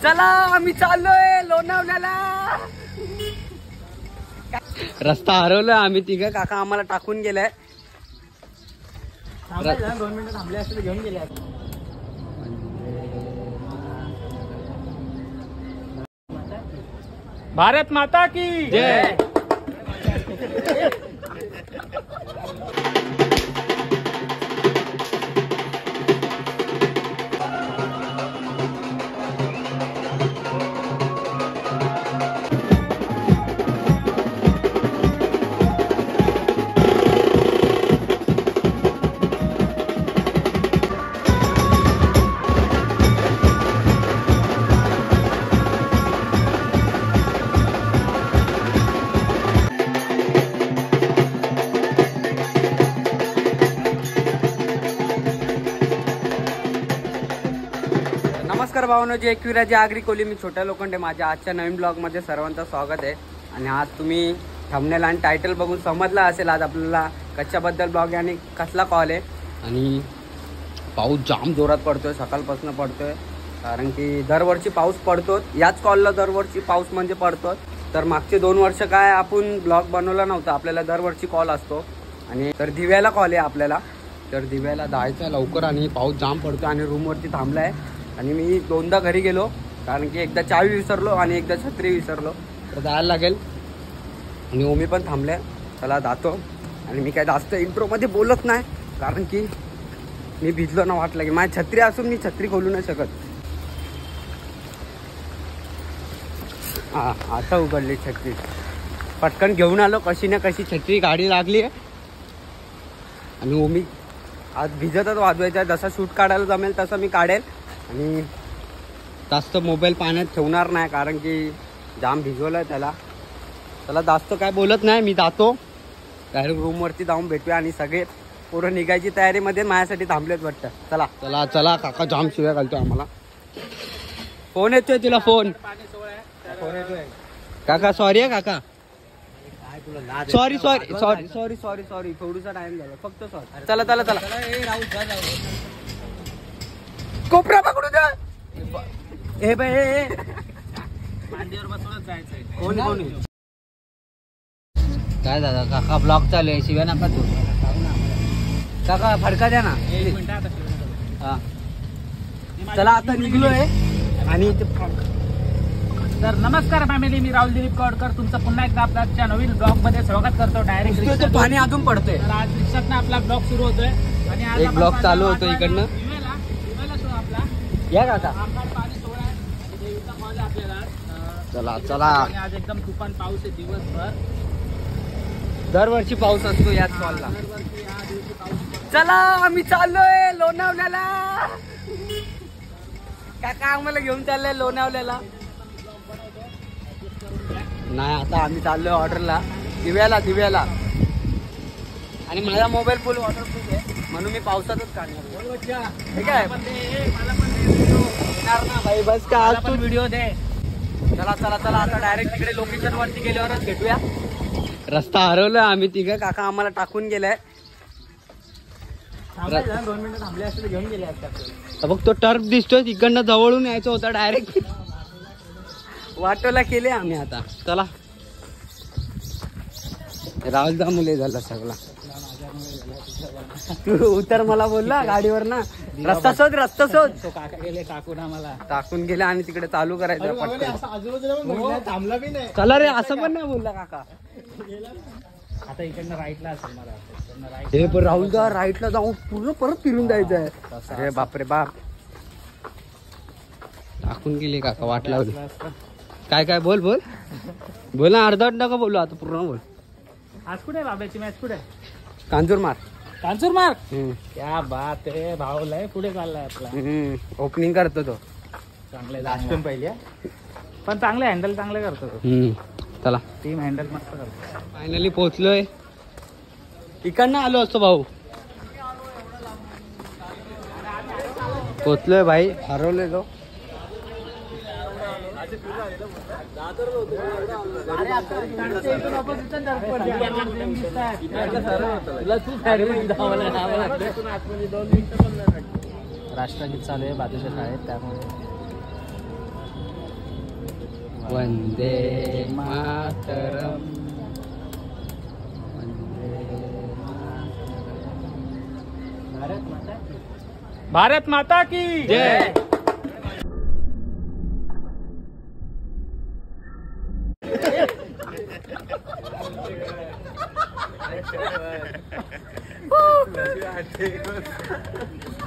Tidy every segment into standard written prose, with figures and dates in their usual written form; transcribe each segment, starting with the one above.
चला आम्ही चाललोय लोणावळ्याला. रस्ता हरवला आम्ही तिघं. काका आम्हाला टाकून गेलाय. 2 मिनिटं थांबले असते घेऊन गेले. भारत माता की जय. नमस्कार भावनो, जे एकविराजी आगरी कोली. मी छोट्या लोखंडे. माझ्या आजच्या नवीन ब्लॉग मध्ये सर्वांचं स्वागत आहे. आणि आज तुम्ही थंबनेल आणि टायटल बघून समजला असेल आज आपल्याला कशाबद्दल ब्लॉग आहे आणि कसला कॉल आहे. आणि पाऊस जाम जोरात पडतोय, सकाळपासून पडतोय. कारण की दरवर्षी पाऊस पडतो. याच कॉलला दरवर्षी पाऊस म्हणजे पडतो. तर मागचे 2 वर्ष काय आपण ब्लॉग बनवला नव्हता. आपल्याला दरवर्षी कॉल असतो. आणि तर दिव्याला कॉल आहे आपल्याला. तर दिव्याला जायचं लवकर आणि पाऊस जाम पडतो आणि रूमवरती थांबलाय. आणि मी 2दा घरी गेलो कारण की एकदा चावी विसरलो आणि एकदा छत्री विसरलो. तर जायला लागेल. आणि ओमी पण थांबल्या. चला जातो. आणि मी काय जास्त इंट्रोमध्ये बोलत नाही कारण की मी भिजलो ना. वाटलं की माझी छत्री असून मी छत्री खोलू नाही शकत. आता उघडली छत्री. पटकन घेऊन आलो. कशी ना कशी छत्री गाडी लागली आहे. आणि ओमी आज भिजतच वाजवायचा. जसा शूट काढायला जमेल तसं मी काढेल. आणि जास्त मोबाईल पाण्यात ठेवणार नाही कारण की जाम भिजवलं आहे त्याला. त्याला जास्त काय बोलत नाही. मी जातो डायरेक्ट रूमवरती जाऊन भेटूया. आणि सगळे पोरं निघायची तयारीमध्ये माझ्यासाठी थांबलेत वाटतं. चला चला चला. काका जाम शिव्या घालतो आम्हाला. फोन येतोय तुला. फोन येतोय काका. सॉरी आहे काका. Sorry sorry sorry sorry sorry sorry. थोडूसा टाइम झाला फक्त. सॉरी. चला चला चला. कोपरा पकडू द्या. हे बाय मांडीवर बसूनच जायचंय. कोण कोण काय दादा. काका ब्लॉग चालू आहे. शिव्या नका तू. काका फडका द्या ना. 1 मिनिट आता. हा चला आता निघलोय. आणि तर नमस्कार फॅमिली, मी राहुल दिलीप कवडकर तुमचं पुन्हा एकदा आपल्या नवीन ब्लॉग मध्ये स्वागत करतो. डायरेक्ट पाणी अजून पडतोय. तर आज रिक्षातनं आपला ब्लॉग सुरू होतोय. आणि आज एक ब्लॉग चालू होतो इकडनं. आपला या काका. पाणी सोहळा आहे. देवीचा कॉल आहे आपल्याला. चला चला. आणि आज एकदम तुफान पाऊस आहे दिवसभर. दरवर्षी पाऊस असतो याच कॉलला. दरवर्षी या दिवशी पाऊस. चला आम्ही चाललोय लोणावळ्याला. काका आम्हाला घेऊन चाललंय लोणावळ्याला. नाही आता आम्ही चाललोय ऑर्डरला. दिव्याला. आणि माझा मोबाईल फुल वॉटरप्रूफ आहे म्हणून मी पावसातच काढणार. ठीक आहे. ना भाई बस का आज तू व्हिडिओ दे. चला चला चला. आता डायरेक्ट तिकडे लोकेशन वरती गेल्यावरच भेटूया. रस्ता हरवला आम्ही तिघं. काका आम्हाला टाकून गेलाय. 2 मिनिटं थांबले असते घेऊन गेले असते. बघ तो टर्फ दिसतोय. तिकडनं जवळून यायचं होतं डायरेक्ट. वाटोला केले आम्ही आता. चला. राहुल दा मुले झाला सगळा. तू उतर मला बोलला गाडीवर ना. रस्ता शोध. तो काका गेले टाकून आम्हाला. टाकून गेले आणि तिकडे चालू करायचं पटकन. आजूबाजूला थांबला बी नाही. चला रे. असं पण नाही बोलला काका. आता इकडनं राईटला असेल मला. हे पण राहुल दा राईटला जाऊन पूर्ण परत फिरून जायचंय. अरे बापरे बाप. टाकून गेले काका. वाट लावली. काय बोल ना. अर्धा नका बोलू. आता पूर्ण बोल. आज कुठे बाबाची मॅच कुठे. कांजूर मार. क्या बात आहे. भाव लय पुढे चाललाय आपला. ओपनिंग करतो तो. चांगले लास्ट टाइम पहिले पण चांगले हँडल चांगले करतो तो. चला. टीम हँडल मस्त करतो. फायनली पोहोचलोय. इकडनं आलो असतो भाऊ. पोहोचलोय भाई. हरवले तो. राष्ट्रगीत चालू आहे बाजूच्या शाळेत त्यामुळे वंदे मातरम. वंदे मातरम. भारत माता की जय.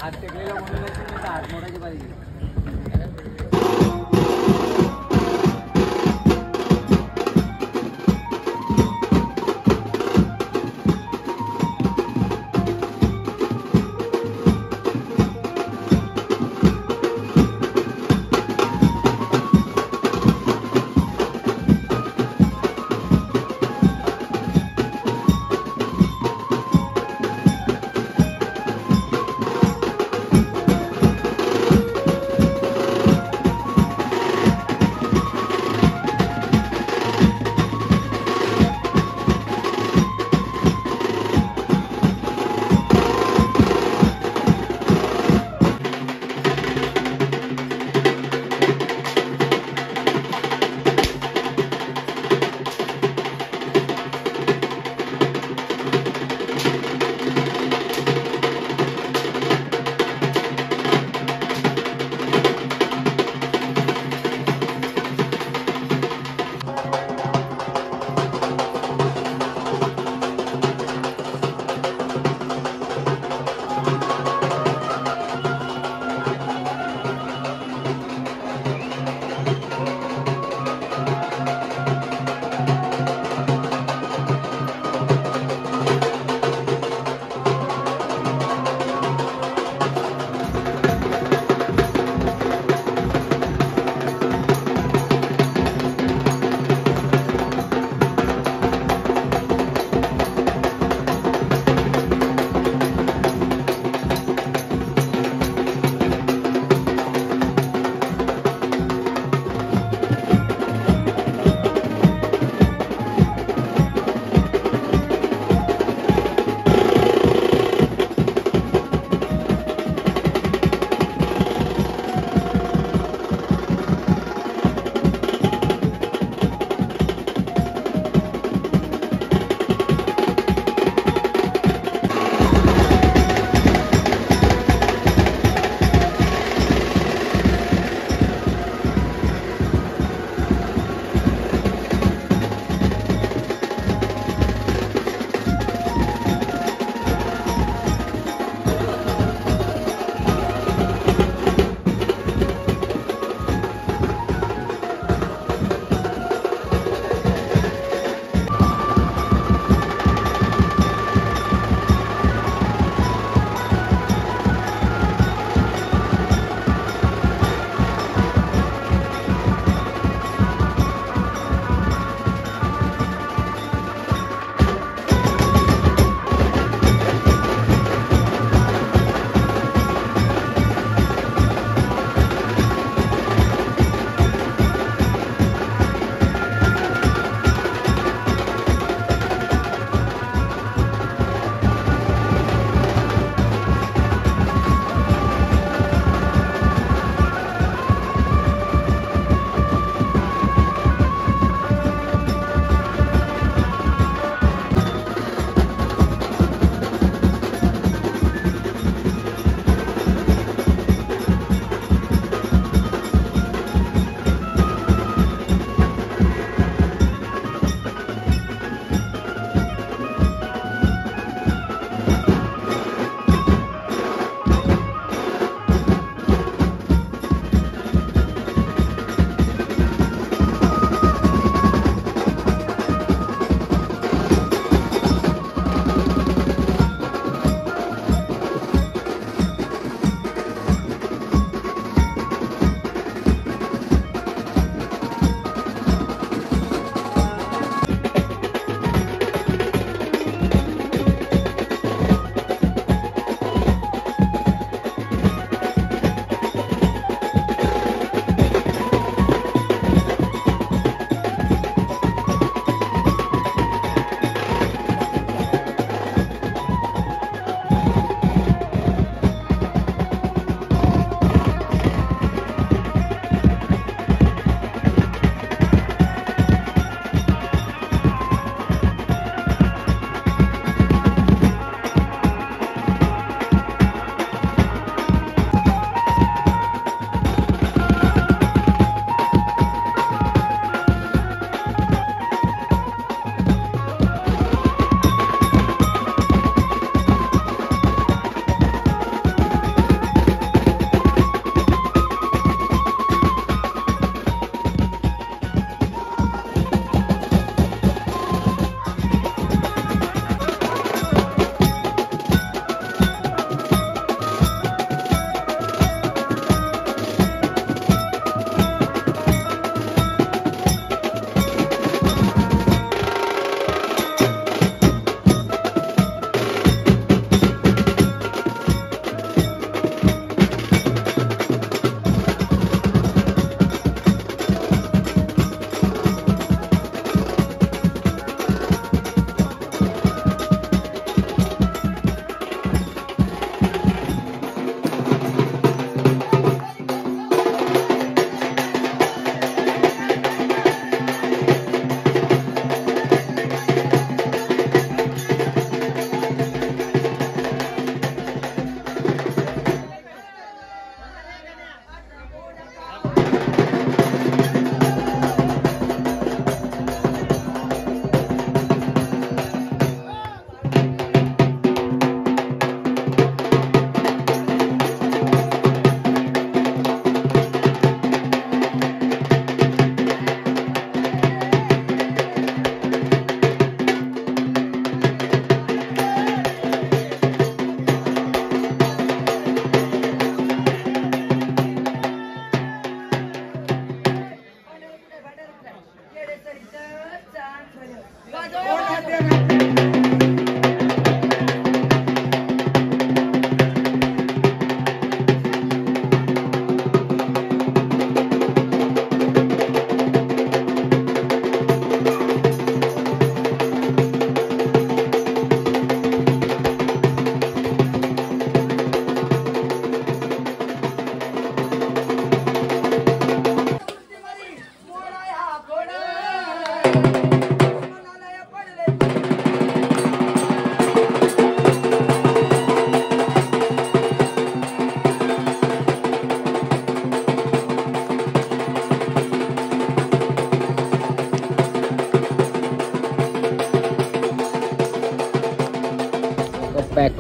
हात टेकलेला म्हणूनच हात मोडायचे पाहिजे.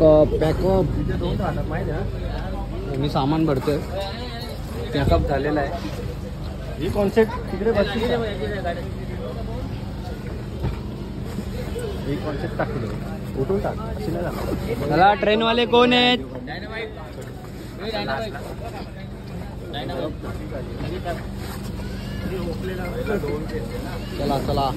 पॅकअप मी सामान भरतोय. पॅकअप झालेला आहे. ही कॉन्सेप्ट तिकडे बसली. ही कॉन्सेप्ट टाकली उठून टाक अशी नाही जाणार. चला ट्रेनवाले कोण आहेत? चला चला